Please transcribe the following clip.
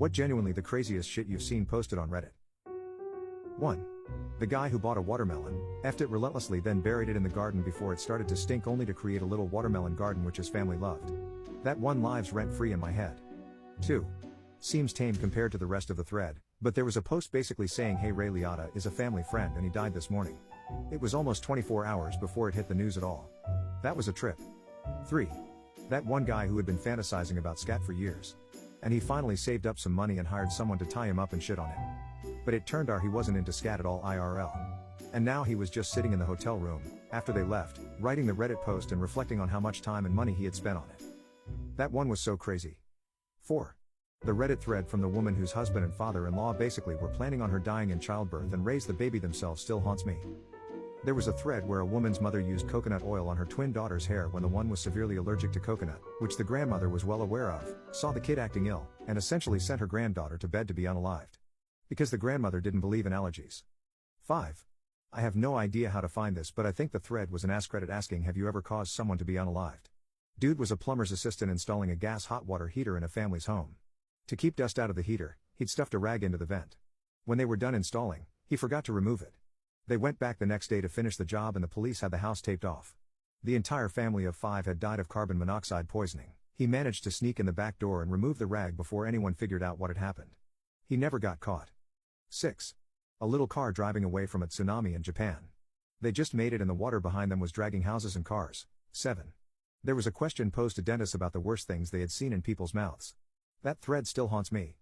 What genuinely the craziest shit you've seen posted on Reddit? 1. The guy who bought a watermelon, effed it relentlessly, then buried it in the garden before it started to stink, only to create a little watermelon garden which his family loved. That one lives rent-free in my head. 2. Seems tame compared to the rest of the thread, but there was a post basically saying hey Ray Liotta is a family friend and he died this morning. It was almost 24 hours before it hit the news at all. That was a trip. 3. That one guy who had been fantasizing about scat for years. And he finally saved up some money and hired someone to tie him up and shit on him. But it turned out he wasn't into scat at all IRL. And now he was just sitting in the hotel room, after they left, writing the Reddit post and reflecting on how much time and money he had spent on it. That one was so crazy. 4. The Reddit thread from the woman whose husband and father-in-law basically were planning on her dying in childbirth and raise the baby themselves still haunts me. There was a thread where a woman's mother used coconut oil on her twin daughter's hair when the one was severely allergic to coconut, which the grandmother was well aware of, saw the kid acting ill, and essentially sent her granddaughter to bed to be unalived. Because the grandmother didn't believe in allergies. 5. I have no idea how to find this, but I think the thread was an Ask Reddit asking have you ever caused someone to be unalived? Dude was a plumber's assistant installing a gas hot water heater in a family's home. To keep dust out of the heater, he'd stuffed a rag into the vent. When they were done installing, he forgot to remove it. They went back the next day to finish the job and the police had the house taped off. The entire family of 5 had died of carbon monoxide poisoning. He managed to sneak in the back door and remove the rag before anyone figured out what had happened. He never got caught. 6. A little car driving away from a tsunami in Japan. They just made it and the water behind them was dragging houses and cars. 7. There was a question posed to dentists about the worst things they had seen in people's mouths. That thread still haunts me.